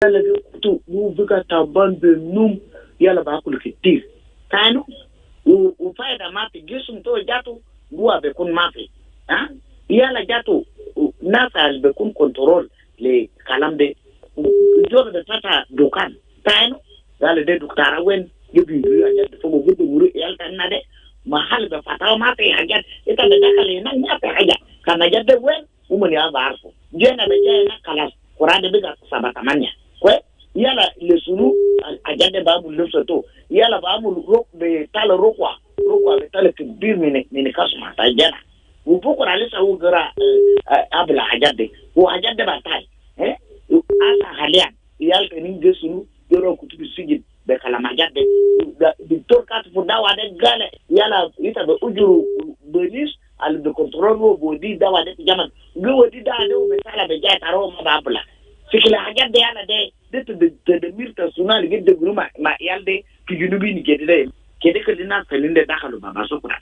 tu buka taban de num yala ba kul kitir kanu u faida mafi gisum to jatu buwa be kun mafi ha yala jatu nasa be kun control le kalamde jobe de tata dukan kanu yala de duktara wen yebi ya jatu fo gudu wuri yala tan nade mahal be fatawa mafi hajat ita da dakale nan ya fa haja kana jadde wen umani ya barfo jena be jena kalas qur'an be ga sabatamanya kwe yala le sunu ajade babu lufsato yala babu rok be tala rokwa be tala kibir mini kasma ta jana upo alisa ugara abla ajade o ajade batai asa halian yala keninge sunu yoro kutubi sigi be kala majade diktor kat fudawa de gale yala ita be ujuru benis al be control bodi dawa de jaman go di da de be sala be jata ro ma babla fikila hajat de yala de mirta sunal gidde gruma ma yalde ki junubi ni kede ko dina felinde dakhalu baba sokura.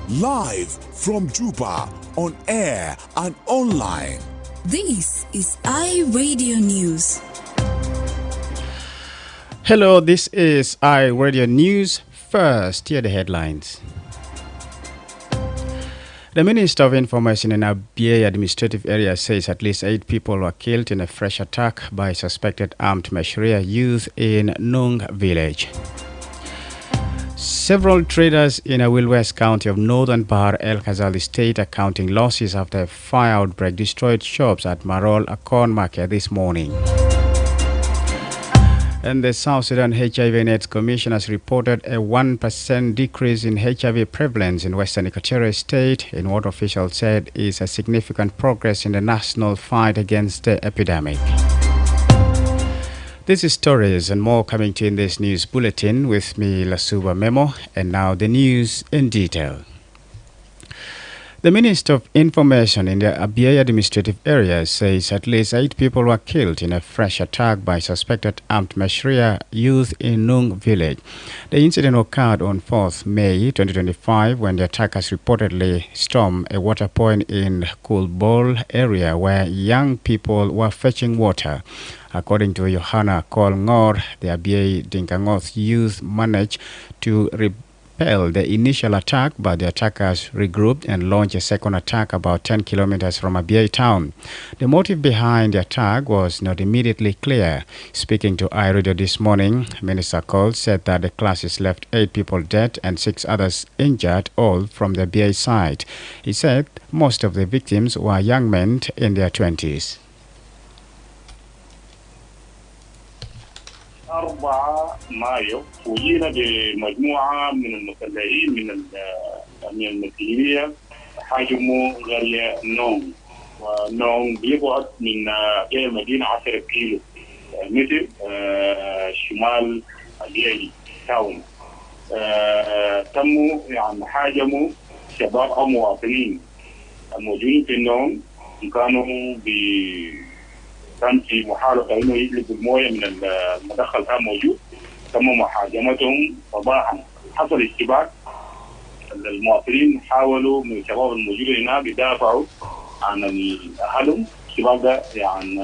Live from Juba, on air and online. This is iRadio News. Hello, this is iRadio News. First, here are the headlines. The Minister of Information in Abia administrative area says at least 8 people were killed in a fresh attack by suspected armed Mashria youth in Nung village. Several traders in Awil West County of Northern Bahar El Khazali State are counting losses after a fire outbreak destroyed shops at Marol Akon Market this morning. And the South Sudan HIV and AIDS Commission has reported a 1% decrease in HIV prevalence in Western Equatorial State in what officials said is a significant progress in the national fight against the epidemic. This is stories and more coming to you in this news bulletin with me, Lasuba Memo, and now the news in detail. The Minister of Information in the Abia administrative area says at least 8 people were killed in a fresh attack by suspected armed Mashria youth in Nung village. The incident occurred on 4th May 2025 when the attackers reportedly stormed a water point in Kulbol area where young people were fetching water. According to Johanna Kolngor, the Abia Dinkangoth youth managed to repel the initial attack, but the attackers regrouped and launched a second attack about 10 kilometers from Abia town. The motive behind the attack was not immediately clear. Speaking to iRadio this morning, Minister Cole said that the clashes left 8 people dead and 6 others injured, all from the Abia side. He said most of the victims were young men in their 20s. 4 مايو فوجئنا بمجموعة من المسلحين من المسيرية هاجموا قرية نونغ، ونونغ بيبعد من المدينة 10 كيلو متر شمال الياي تاون. تموا يعني هاجموا شباب أو مواطنين الموجودين في نونغ، كانوا كان في محاولة انه يجلبوا المويه من المدخل كان موجود. تم محاجمتهم صباحا، حصل اشتباك. المواطنين حاولوا من الشباب الموجودين هناك يدافعوا عن اهلهم. الاشتباك ده يعني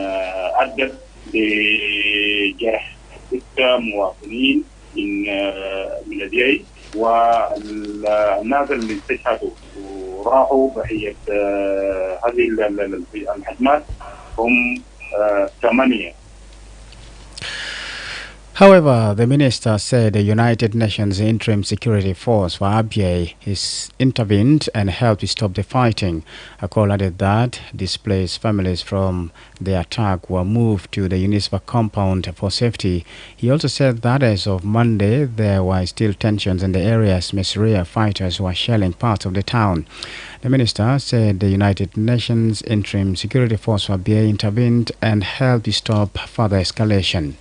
ادى بجرح 6 مواطنين من الدياي، والناس اللي استشهدوا وراحوا بحيه هذه الهجمات هم 8. However, the minister said the United Nations Interim Security Force for Abia is intervened and helped stop the fighting. Akol added that displaced families from the attack were moved to the UNISWA compound for safety. He also said that as of Monday, there were still tensions in the area as Mashria fighters were shelling parts of the town. The minister said the United Nations Interim Security Force for Abia intervened and helped stop further escalation.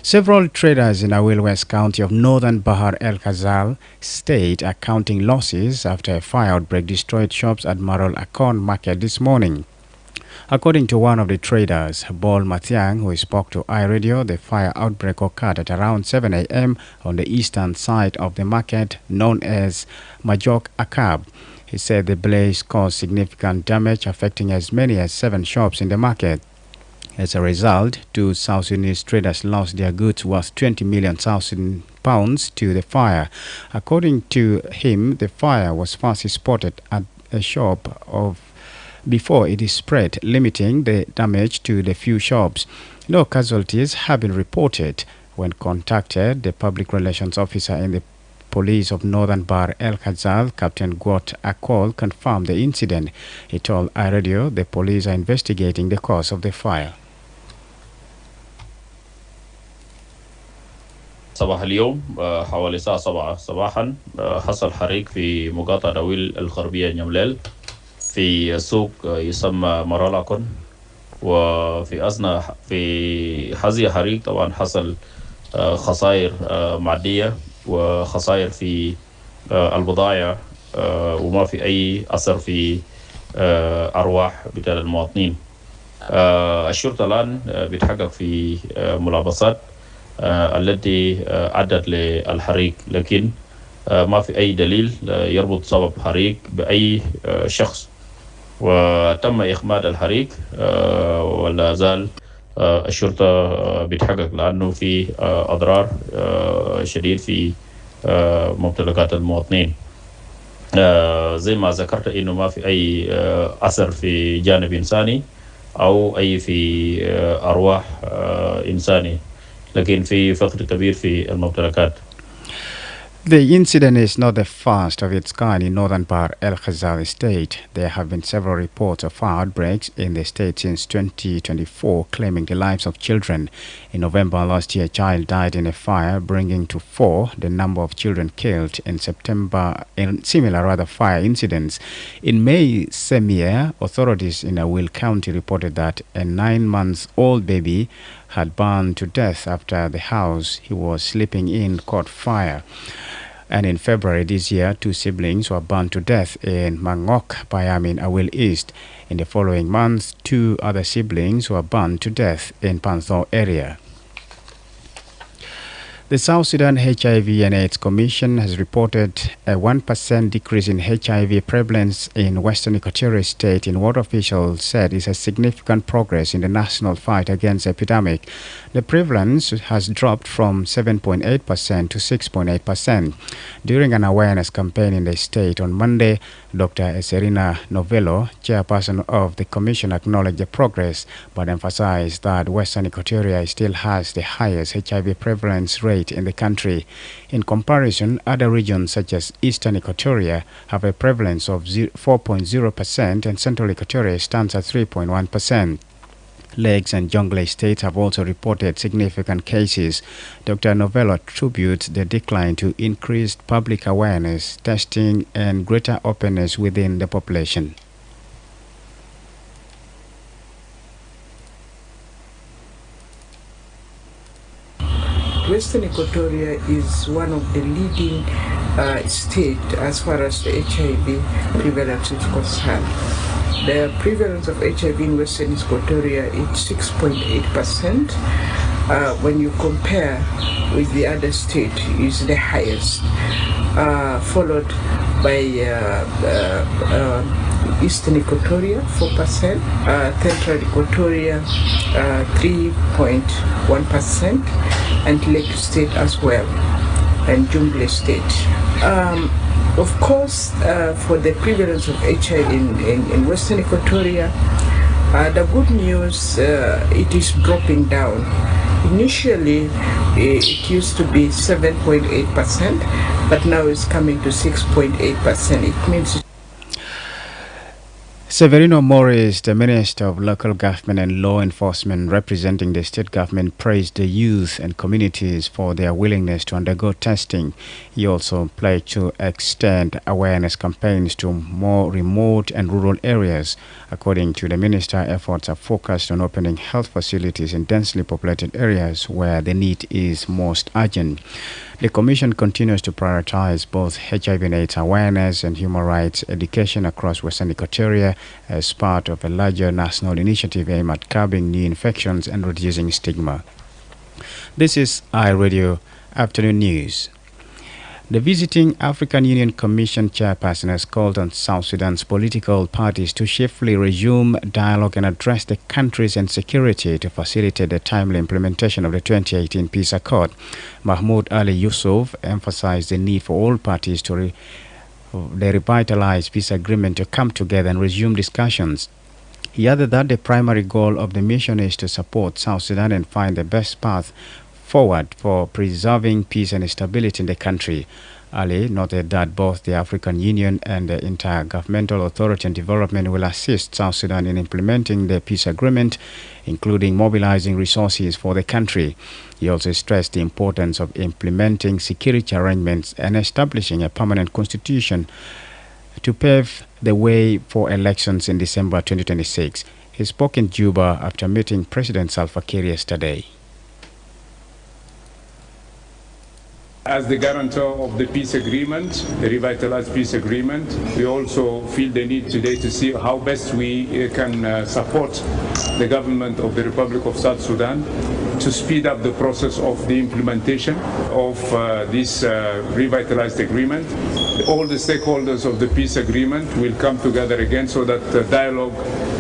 Several traders in Awil West County of Northern Bahar El Khazal State are counting losses after a fire outbreak destroyed shops at Marol Akon Market this morning. According to one of the traders, Bol Matiang, who spoke to iRadio, the fire outbreak occurred at around 7 a.m. on the eastern side of the market known as Majok Akab. He said the blaze caused significant damage, affecting as many as 7 shops in the market. As a result, 2 South Sudanese traders lost their goods worth 20 million South Sudan pounds to the fire. According to him, the fire was first spotted at a shop before it is spread, limiting the damage to the few shops. No casualties have been reported. When contacted, the public relations officer in the police of Northern Bar El Khazal, Captain Guat Akol, confirmed the incident. He told iRadio the police are investigating the cause of the fire. صباح اليوم حوالي الساعة 7 صباحا حصل حريق في مقاطعة دويل الغربية نيمليل في سوق يسمى مرالاكون، وفي أثناء في هذه حريق طبعا حصل خسائر معدية وخسائر في البضائع، وما في أي أثر في أرواح بتاع المواطنين. الشرطة الآن بتحقق في ملابسات التي أدت للحريق، لكن ما في أي دليل يربط سبب حريق بأي شخص، وتم إخماد الحريق ولا زال الشرطة بتحقق لأنه في أضرار شديد في ممتلكات المواطنين. زي ما ذكرت إنه ما في أي أثر في جانب إنساني أو أي في أرواح إنساني، لكن في فقر كبير في الممتلكات. The incident is not the first of its kind in northern Bahr El Ghazal state. There have been several reports of fire outbreaks in the state since 2024, claiming the lives of children. In November last year, a child died in a fire, bringing to 4 the number of children killed in September in similar fire incidents. In May same year, authorities in Awil County reported that a 9-month-old baby had burned to death after the house he was sleeping in caught fire. And in February this year, 2 siblings were burned to death in Mangok, Payamin, Awil East. In the following month, 2 other siblings were burned to death in Pantho area. The South Sudan HIV and AIDS Commission has reported a 1% decrease in HIV prevalence in Western Equatoria State in what officials said is a significant progress in the national fight against the epidemic. The prevalence has dropped from 7.8% to 6.8%. During an awareness campaign in the state on Monday, Dr. Eserina Novello, chairperson of the commission, acknowledged the progress but emphasized that Western Equatoria still has the highest HIV prevalence rate in the country. In comparison, other regions such as Eastern Equatoria have a prevalence of 4.0% and Central Equatoria stands at 3.1%. Lakes and Jonglei states have also reported significant cases. Dr. Novello attributes the decline to increased public awareness, testing, and greater openness within the population. Western Equatoria is one of the leading states as far as the HIV prevalence is concerned. The prevalence of HIV in Western Equatoria is 6.8%. When you compare with the other state, is the highest, followed by Eastern Equatoria 4%, Central Equatoria 3.1%, and Lake State as well, and Jonglei State. Of course, for the prevalence of HIV in Western Equatoria, the good news, it is dropping down. Initially, it used to be 7.8%, but now it's coming to 6.8%. It means Severino Morris, the Minister of Local Government and Law Enforcement representing the state government, praised the youth and communities for their willingness to undergo testing. He also pledged to extend awareness campaigns to more remote and rural areas. According to the minister, efforts are focused on opening health facilities in densely populated areas where the need is most urgent. The Commission continues to prioritize both HIV and AIDS awareness and human rights education across Western Equatoria as part of a larger national initiative aimed at curbing new infections and reducing stigma. This is iRadio Afternoon News. The visiting African Union Commission chairperson has called on South Sudan's political parties to swiftly resume dialogue and address the country's insecurity to facilitate the timely implementation of the 2018 peace accord. Mahmoud Ali Yusuf emphasized the need for all parties to the revitalized peace agreement to come together and resume discussions. He added that the primary goal of the mission is to support South Sudan and find the best path forward for preserving peace and stability in the country. Ali noted that both the African Union and the Intergovernmental Authority on Development will assist South Sudan in implementing the peace agreement, including mobilizing resources for the country. He also stressed the importance of implementing security arrangements and establishing a permanent constitution to pave the way for elections in December 2026. He spoke in Juba after meeting President Salva Kiir yesterday. As the guarantor of the peace agreement, the revitalized peace agreement, we also feel the need today to see how best we can support the government of the Republic of South Sudan to speed up the process of the implementation of this revitalized agreement. All the stakeholders of the peace agreement will come together again so that the dialogue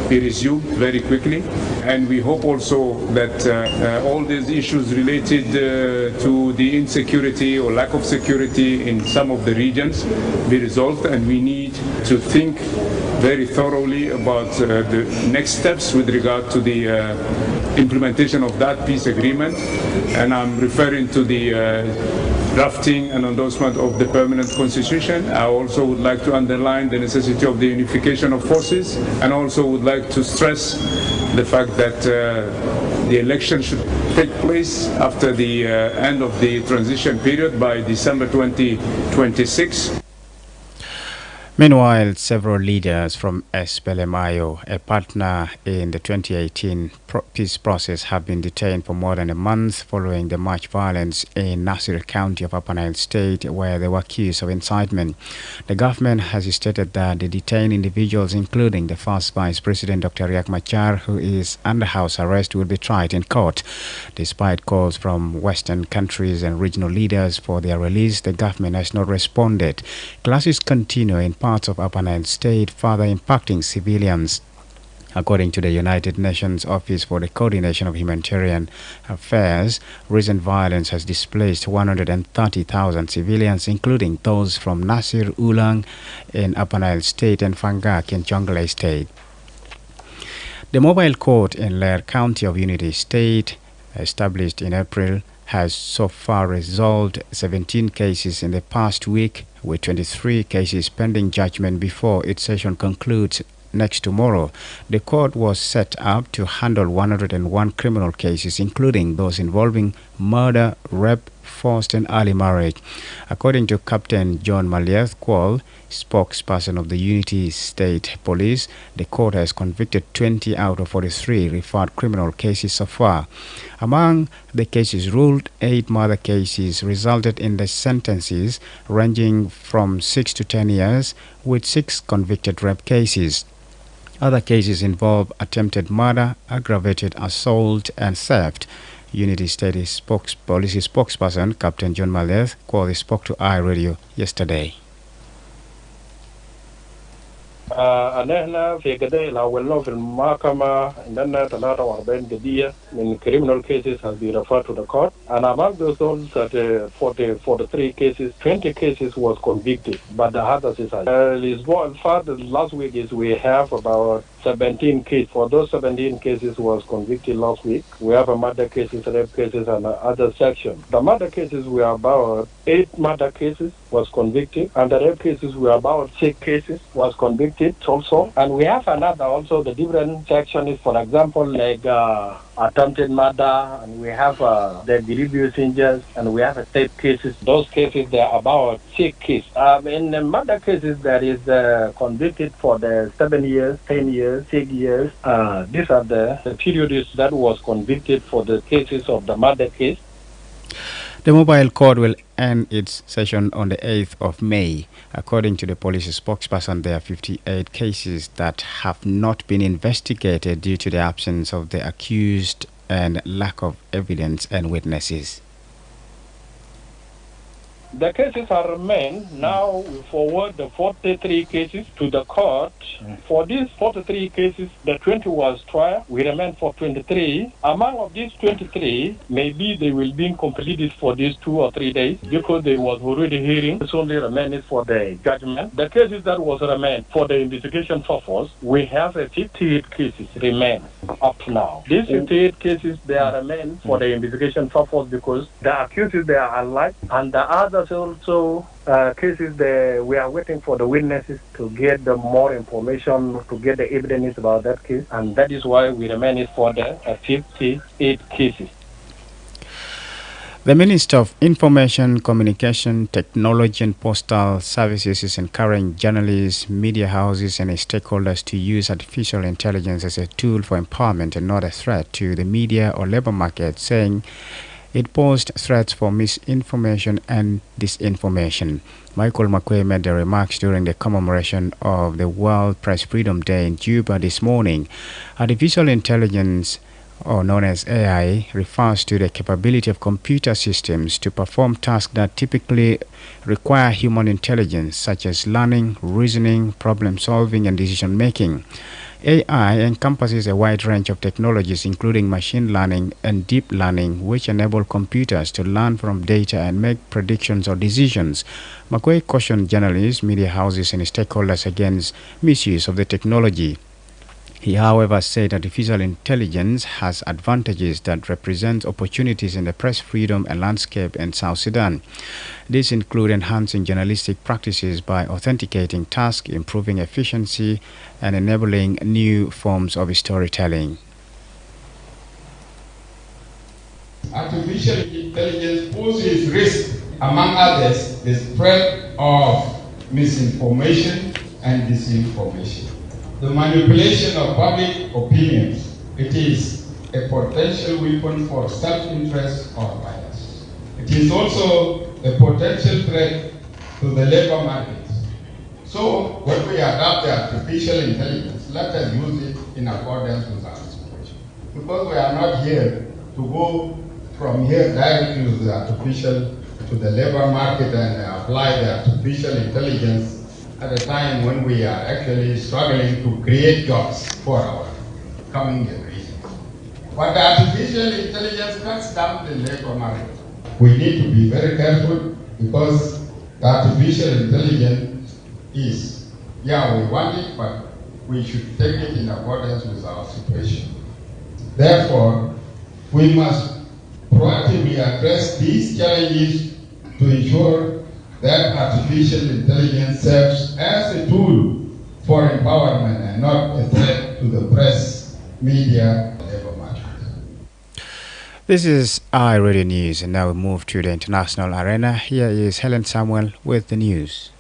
be resumed very quickly. And we hope also that all these issues related to the insecurity or lack of security in some of the regions be resolved, and we need to think very thoroughly about the next steps with regard to the implementation of that peace agreement. And I'm referring to the drafting and endorsement of the permanent constitution. I also would like to underline the necessity of the unification of forces, and also would like to stress the fact that the election should take place after the end of the transition period by December 2026. Meanwhile, several leaders from SPLMIO, a partner in the 2018 peace process, have been detained for more than a month following the March violence in Nasir County of Upper Nile State, where they were accused of incitement. The government has stated that the detained individuals, including the first Vice President Dr. Riek Machar, who is under house arrest, will be tried in court. Despite calls from Western countries and regional leaders for their release, the government has not responded. Clashes continue in parts of Upper Nile State, further impacting civilians. According to the United Nations Office for the Coordination of Humanitarian Affairs, recent violence has displaced 130,000 civilians, including those from Nasir Ulang in Upper Nile State and Fangak in Jonglei State. The mobile court in Lair County of Unity State, established in April, has so far resolved 17 cases in the past week, with 23 cases pending judgment before its session concludes next tomorrow. The court was set up to handle 101 criminal cases, including those involving murder, rape, forced and early marriage. According to Captain John Malieth Kwal, spokesperson of the Unity State Police, the court has convicted 20 out of 43 referred criminal cases so far. Among the cases ruled, 8 murder cases resulted in the sentences ranging from 6 to 10 years, with 6 convicted rape cases. Other cases involve attempted murder, aggravated assault, and theft. Unity State Police spokesperson Captain John Maleth spoke to iRadio yesterday. أنا في قضايا الأول في المحكمة عندنا 43 قضية من criminal cases has been referred to the court, and among those that 43 cases, 20 cases was convicted, but the others is Lisbon. Last week is we have about 17 cases. For those 17 cases was convicted last week. We have a murder cases, rape cases, and other section. The murder cases were about 8 murder cases was convicted, and the rape cases were about 6 cases was convicted also. And we have another also, the different section is, for example, like attempted murder, and we have the grievous injuries, and we have a state cases. Those cases, they are about 6 cases. In the murder cases, there is convicted for the 7 years, 10 years, 6 years. These are the periods that was convicted for the cases of the murder case. The mobile court will end its session on the 8th of May. According to the police spokesperson, there are 58 cases that have not been investigated due to the absence of the accused and lack of evidence and witnesses. The cases are remained. Now we forward the 43 cases to the court. For these 43 cases, the 20 was trial. We remain for 23. Among of these 23, maybe they will be completed for these 2 or 3 days because they was already hearing. It's only remaining for the judgment. The cases that was remained for the investigation purpose, we have 58 cases remain up to now. These 58 cases, they are remain for the investigation purpose because the accused, they are alive, and the others also cases we are waiting for the witnesses to get the more information, to get the evidence about that case, and that is why we remain for the 58 cases. The Minister of Information, Communication, Technology and Postal Services is encouraging journalists, media houses and stakeholders to use artificial intelligence as a tool for empowerment and not a threat to the media or labor market, saying it posed threats for misinformation and disinformation. Michael Makwe made the remarks during the commemoration of the World Press Freedom Day in Juba this morning. Artificial intelligence, or known as AI, refers to the capability of computer systems to perform tasks that typically require human intelligence, such as learning, reasoning, problem solving, and decision making. AI encompasses a wide range of technologies, including machine learning and deep learning, which enable computers to learn from data and make predictions or decisions. McQuay cautioned journalists, media houses, and stakeholders against misuse of the technology. He, however, said artificial intelligence has advantages that represent opportunities in the press freedom and landscape in South Sudan. These include enhancing journalistic practices by authenticating tasks, improving efficiency, and enabling new forms of storytelling. Artificial intelligence poses risk, among others, the spread of misinformation and disinformation. The manipulation of public opinions, it is a potential weapon for self-interest or bias. It is also a potential threat to the labor market. So when we adopt the artificial intelligence, let us use it in accordance with our situation. Because we are not here to go from here directly to the labor market and apply the artificial intelligence at a time when we are actually struggling to create jobs for our coming generations. But the artificial intelligence cuts down the labor market. We need to be very careful because the artificial intelligence is, we want it, but we should take it in accordance with our situation. Therefore, we must proactively address these challenges to ensure that artificial intelligence serves as a tool for empowerment and not a threat to the press, media, and labor market. This is iRadio News, and now we move to the international arena. Here is Helen Samuel with the news.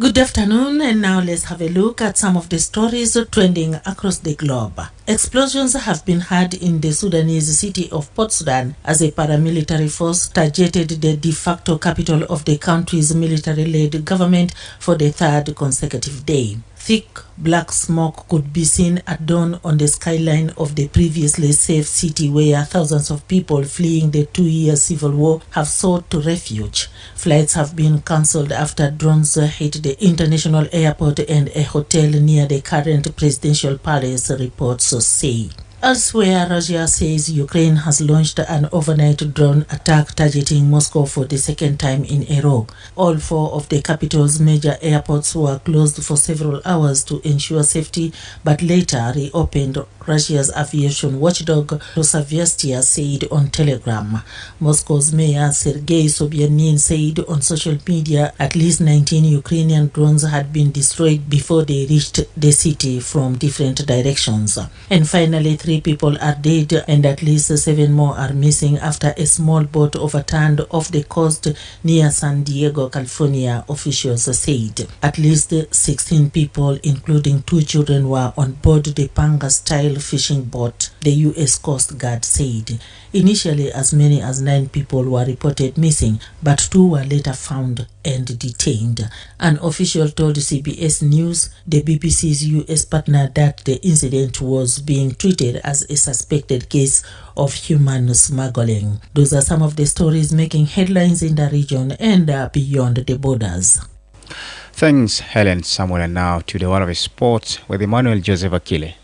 Good afternoon, and now let's have a look at some of the stories trending across the globe. Explosions have been heard in the Sudanese city of Port Sudan as a paramilitary force targeted the de facto capital of the country's military-led government for the third consecutive day. Thick black smoke could be seen at dawn on the skyline of the previously safe city where thousands of people fleeing the 2-year civil war have sought refuge. Flights have been cancelled after drones hit the international airport and a hotel near the current presidential palace, reports say. Elsewhere, Russia says Ukraine has launched an overnight drone attack targeting Moscow for the second time in a row. All 4 of the capital's major airports were closed for several hours to ensure safety, but later reopened, Russia's aviation watchdog Rosaviastia said on Telegram. Moscow's mayor Sergei Sobyanin said on social media at least 19 Ukrainian drones had been destroyed before they reached the city from different directions. And finally, 3 people are dead and at least 7 more are missing after a small boat overturned off the coast near San Diego, California, officials said. At least 16 people, including 2 children, were on board the Panga-style whale fishing boat, the U.S. Coast Guard said. Initially, as many as 9 people were reported missing, but 2 were later found and detained. An official told CBS News, the BBC's U.S. partner, that the incident was being treated as a suspected case of human smuggling. Those are some of the stories making headlines in the region and beyond the borders. Thanks, Helen Samuel. And now to the world of sports with Emmanuel Joseph Akile.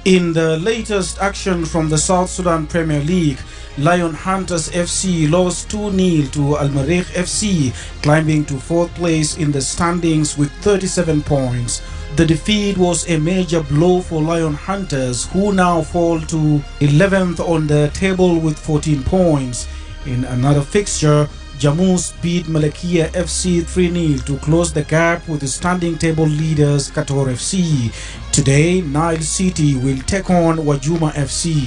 In the latest action from the South Sudan Premier League, Lion Hunters FC lost 2-0 to Al Merreikh FC, climbing to 4th place in the standings with 37 points. The defeat was a major blow for Lion Hunters, who now fall to 11th on the table with 14 points. In another fixture, Jammus beat Malakia FC 3-0 to close the gap with the standing table leaders Kator FC. Today, Nile City will take on Wajuma FC.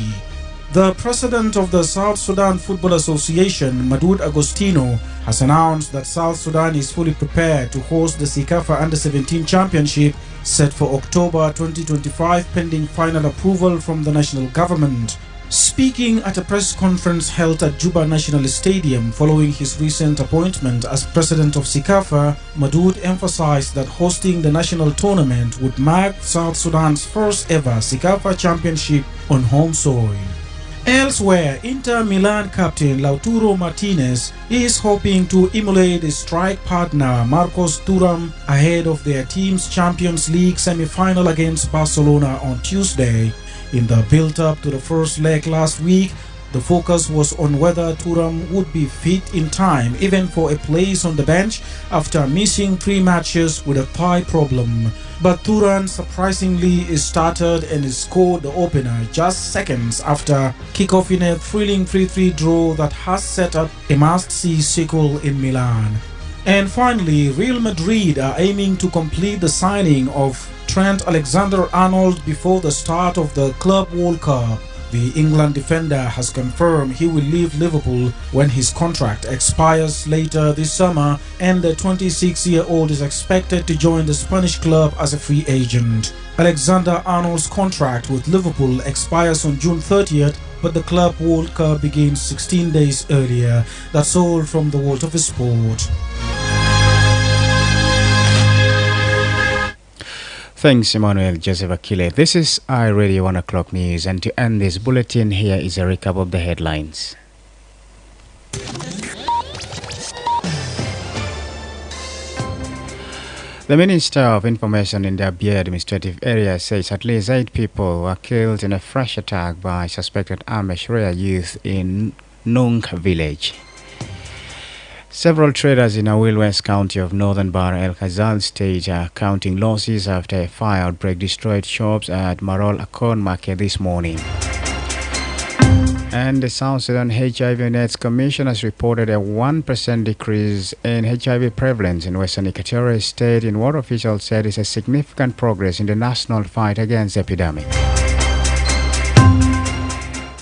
The president of the South Sudan Football Association, Madoud Agostino, has announced that South Sudan is fully prepared to host the CECAFA Under-17 Championship set for October 2025 pending final approval from the national government. Speaking at a press conference held at Juba National Stadium following his recent appointment as president of CECAFA, Madoud emphasized that hosting the national tournament would mark South Sudan's first ever CECAFA championship on home soil. Elsewhere, Inter Milan captain Lautaro Martinez is hoping to emulate his strike partner Marcos Thuram ahead of their team's Champions League semi-final against Barcelona on Tuesday. In the build-up to the first leg last week, the focus was on whether Thuram would be fit in time even for a place on the bench after missing 3 matches with a thigh problem. But Thuram surprisingly started and scored the opener just seconds after kickoff in a thrilling 3-3 draw that has set up a must-see sequel in Milan. And finally, Real Madrid are aiming to complete the signing of Trent Alexander-Arnold before the start of the Club World Cup. The England defender has confirmed he will leave Liverpool when his contract expires later this summer, and the 26-year-old is expected to join the Spanish club as a free agent. Alexander-Arnold's contract with Liverpool expires on June 30th, but the Club World Cup begins 16 days earlier. That's all from the world of sport. Thanks, Emmanuel Joseph Akile. This is iRadio 1 o'clock news, and to end this bulletin, here is a recap of the headlines. The Minister of Information in the Abia administrative area says at least 8 people were killed in a fresh attack by suspected armed Sharia youth in Nung village. Several traders in Awil West County of Northern Bahr El Ghazal State are counting losses after a fire outbreak destroyed shops at Marol Akon Market this morning. And the South Sudan HIV and AIDS Commission has reported a 1% decrease in HIV prevalence in Western Equatoria State in what officials said is a significant progress in the national fight against the epidemic.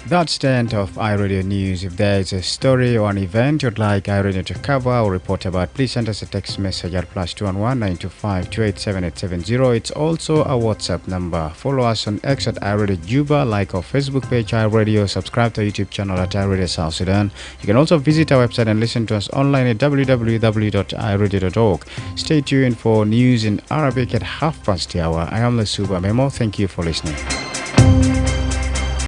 That's the end of iRadio News. If there is a story or an event you'd like iRadio to cover or report about, please send us a text message at +211 925 287 870. It's also a WhatsApp number. Follow us on X at iRadio Juba, like our Facebook page iRadio, subscribe to our YouTube channel at iRadio South Sudan. You can also visit our website and listen to us online at www.iradio.org. Stay tuned for news in Arabic at 1:30. I am Lasuba Memo. Thank you for listening.